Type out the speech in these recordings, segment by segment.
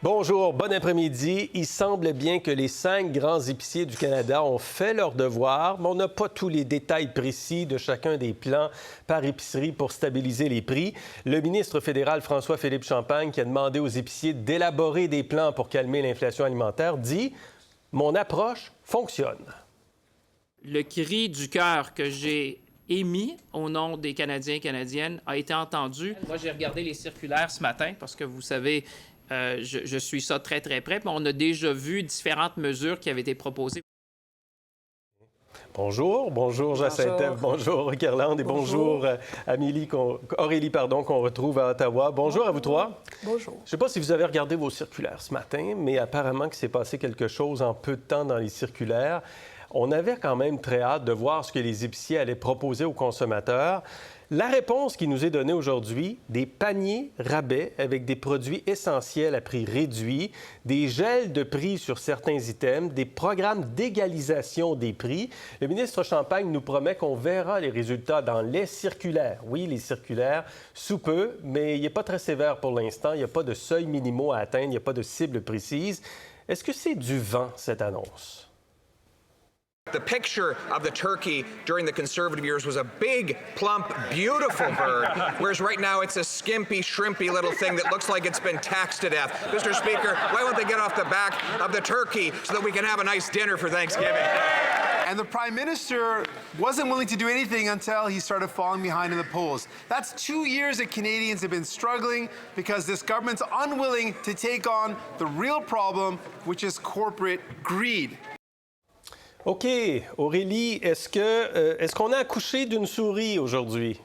Bonjour, bon après-midi. Il semble bien que les 5 grands épiciers du Canada ont fait leur devoir, mais on n'a pas tous les détails précis de chacun des plans par épicerie pour stabiliser les prix. Le ministre fédéral François-Philippe Champagne, qui a demandé aux épiciers d'élaborer des plans pour calmer l'inflation alimentaire, dit « Mon approche fonctionne ». Le cri du cœur que j'ai émis au nom des Canadiens et Canadiennes a été entendu. Moi, j'ai regardé les circulaires ce matin parce que vous savez, je suis ça très, très près. Mais on a déjà vu différentes mesures qui avaient été proposées. Bonjour Jacinthe, bonjour Kirlande et bonjour Aurélie, qu'on retrouve à Ottawa. Bonjour à vous trois. Bonjour. Je ne sais pas si vous avez regardé vos circulaires ce matin, mais apparemment qu'il s'est passé quelque chose en peu de temps dans les circulaires. On avait quand même très hâte de voir ce que les épiciers allaient proposer aux consommateurs. La réponse qui nous est donnée aujourd'hui, des paniers rabais avec des produits essentiels à prix réduit, des gels de prix sur certains items, des programmes d'égalisation des prix. Le ministre Champagne nous promet qu'on verra les résultats dans les circulaires. Oui, les circulaires, sous peu, mais il n'est pas très sévère pour l'instant. Il n'y a pas de seuil minimaux à atteindre, il n'y a pas de cible précise. Est-ce que c'est du vent, cette annonce? The picture of the turkey during the Conservative years was a big, plump, beautiful bird, whereas right now it's a skimpy, shrimpy little thing that looks like it's been taxed to death. Mr. Speaker, why won't they get off the back of the turkey so that we can have a nice dinner for Thanksgiving? And the Prime Minister wasn't willing to do anything until he started falling behind in the polls. That's 2 years that Canadians have been struggling because this government's unwilling to take on the real problem, which is corporate greed. OK. Aurélie, est-ce qu'on a accouché d'une souris aujourd'hui?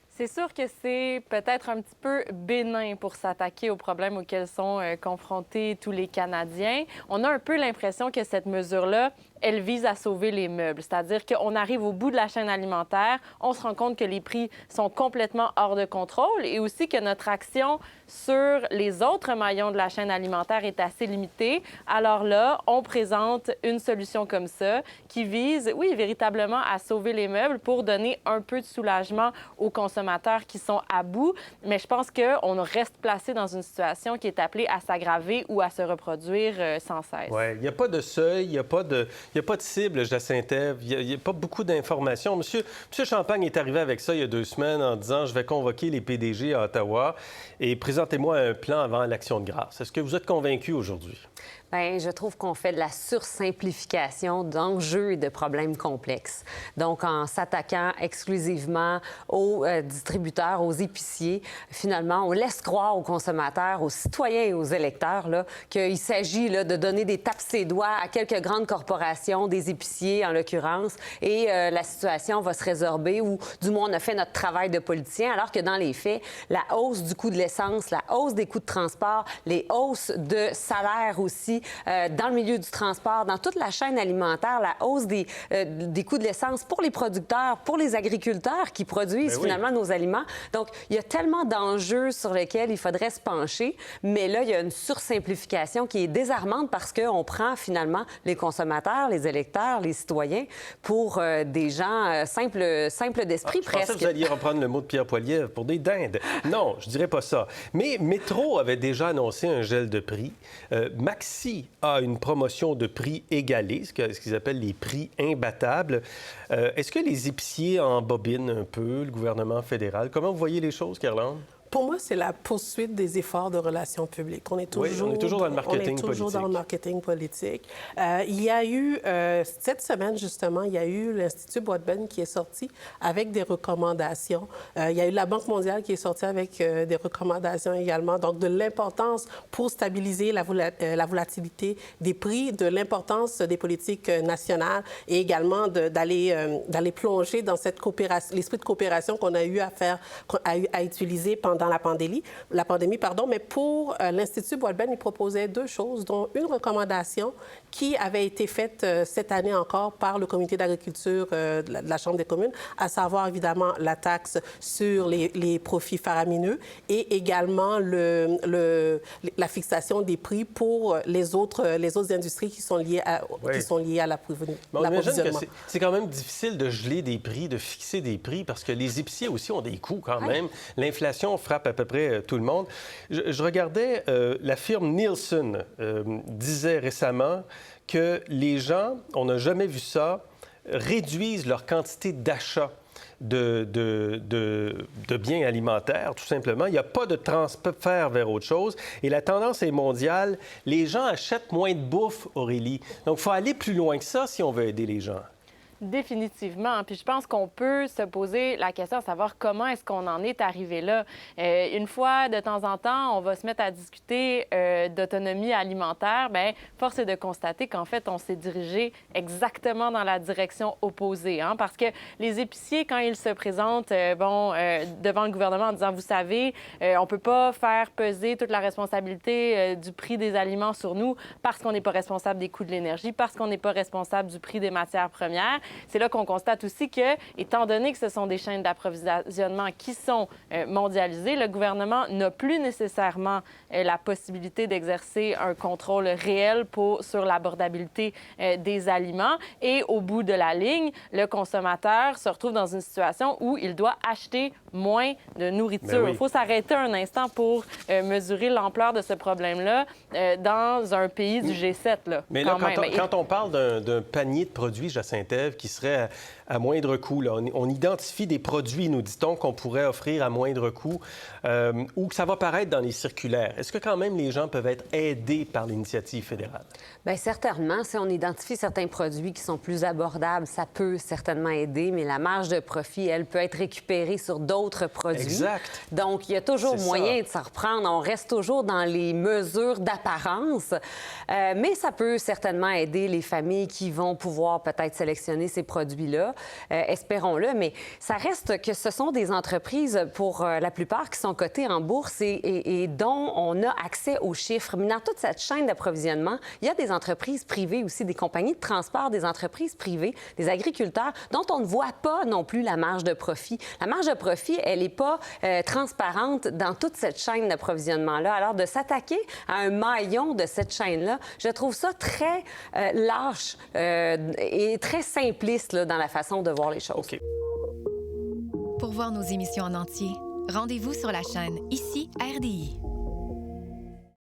C'est sûr que c'est peut-être un petit peu bénin pour s'attaquer aux problèmes auxquels sont confrontés tous les Canadiens. On a un peu l'impression que cette mesure-là, elle vise à sauver les meubles. C'est-à-dire qu'on arrive au bout de la chaîne alimentaire, on se rend compte que les prix sont complètement hors de contrôle et aussi que notre action sur les autres maillons de la chaîne alimentaire est assez limitée. Alors là, on présente une solution comme ça qui vise, oui, véritablement à sauver les meubles pour donner un peu de soulagement aux consommateurs qui sont à bout. Mais je pense qu'on reste placé dans une situation qui est appelée à s'aggraver ou à se reproduire sans cesse. Oui, il n'y a pas de seuil, il n'y a pas de cible, Jacinthe. Il n'y a pas beaucoup d'informations. Monsieur Champagne est arrivé avec ça il y a 2 semaines en disant « Je vais convoquer les PDG à Ottawa et présentez-moi un plan avant l'Action de grâce ». Est-ce que vous êtes convaincu aujourd'hui? Bien, je trouve qu'on fait de la sursimplification d'enjeux et de problèmes complexes. Donc, en s'attaquant exclusivement aux distributeurs, aux épiciers, finalement, on laisse croire aux consommateurs, aux citoyens et aux électeurs qu'il s'agit de donner des tapes ses doigts à quelques grandes corporations, des épiciers en l'occurrence, et la situation va se résorber ou du moins on a fait notre travail de politicien, alors que dans les faits, la hausse du coût de l'essence, la hausse des coûts de transport, les hausses de salaire aussi, dans le milieu du transport, dans toute la chaîne alimentaire, la hausse des coûts de l'essence pour les producteurs, pour les agriculteurs qui produisent finalement nos aliments. Donc, il y a tellement d'enjeux sur lesquels il faudrait se pencher, mais là, il y a une sursimplification qui est désarmante parce qu'on prend finalement les consommateurs, les électeurs, les citoyens pour des gens simples d'esprit presque. Je pensais que vous alliez reprendre le mot de Pierre Poilievre pour des dindes. Non, je dirais pas ça. Mais Métro avait déjà annoncé un gel de prix. Maxi a une promotion de prix égalée, ce qu'ils appellent les prix imbattables. Est-ce que les épiciers embobinent un peu le gouvernement fédéral? Comment vous voyez les choses, Kirlande? Pour moi, c'est la poursuite des efforts de relations publiques. On est toujours dans le marketing politique. On est toujours dans le marketing politique. Il y a eu, cette semaine, justement, il y a eu l'Institut Broadbent qui est sorti avec des recommandations. Il y a eu la Banque mondiale qui est sortie avec des recommandations également. Donc, de l'importance pour stabiliser la volatilité des prix, de l'importance des politiques nationales et également d'aller plonger dans cette coopération, l'esprit de coopération qu'on a eu à utiliser pendant la pandémie, mais pour l'Institut Broadbent, il proposait 2 choses, dont une recommandation qui avait été faite cette année encore par le comité d'agriculture de la Chambre des communes, à savoir évidemment la taxe sur les profits faramineux et également la fixation des prix pour les autres industries qui sont liées à l'approvisionnement. C'est quand même difficile de geler des prix, de fixer des prix, parce que les épiciers aussi ont des coûts quand même. L'inflation frappe frappe à peu près tout le monde. Je regardais, la firme Nielsen disait récemment que les gens, on n'a jamais vu ça, réduisent leur quantité d'achat de biens alimentaires, tout simplement. Il n'y a pas de transfert vers autre chose. Et la tendance est mondiale. Les gens achètent moins de bouffe, Aurélie. Donc, il faut aller plus loin que ça si on veut aider les gens. Définitivement. Puis je pense qu'on peut se poser la question à savoir comment est-ce qu'on en est arrivé là. Une fois, de temps en temps, on va se mettre à discuter d'autonomie alimentaire. Bien, force est de constater qu'en fait, on s'est dirigé exactement dans la direction opposée. Hein? Parce que les épiciers, quand ils se présentent devant le gouvernement en disant, vous savez, on ne peut pas faire peser toute la responsabilité du prix des aliments sur nous parce qu'on n'est pas responsable des coûts de l'énergie, parce qu'on n'est pas responsable du prix des matières premières. C'est là qu'on constate aussi que, étant donné que ce sont des chaînes d'approvisionnement qui sont mondialisées, le gouvernement n'a plus nécessairement la possibilité d'exercer un contrôle réel sur l'abordabilité des aliments. Et au bout de la ligne, le consommateur se retrouve dans une situation où il doit acheter moins de nourriture. Il faut s'arrêter un instant pour mesurer l'ampleur de ce problème-là dans un pays du G7. Là, mais là, quand on parle d'un panier de produits, Jacinthe-Ève, qui serait à moindre coût, là, on identifie des produits, nous dit-on, qu'on pourrait offrir à moindre coût ou que ça va paraître dans les circulaires. Est-ce que quand même les gens peuvent être aidés par l'initiative fédérale? Bien, certainement. Si on identifie certains produits qui sont plus abordables, ça peut certainement aider, mais la marge de profit, elle peut être récupérée sur d'autres produits. Exact. Donc, il y a toujours moyen de s'en reprendre. On reste toujours dans les mesures d'apparence, mais ça peut certainement aider les familles qui vont pouvoir peut-être sélectionner ces produits-là. Espérons-le, mais ça reste que ce sont des entreprises, pour la plupart, qui sont cotées en bourse et dont on a accès aux chiffres. Mais dans toute cette chaîne d'approvisionnement, il y a des entreprises privées aussi, des compagnies de transport, des entreprises privées, des agriculteurs, dont on ne voit pas non plus la marge de profit. La marge de profit, elle n'est pas transparente dans toute cette chaîne d'approvisionnement-là. Alors, de s'attaquer à un maillon de cette chaîne-là, je trouve ça très lâche et très simpliste là, dans la façon de voir les choses. OK. Pour voir nos émissions en entier, rendez-vous sur la chaîne ICI RDI.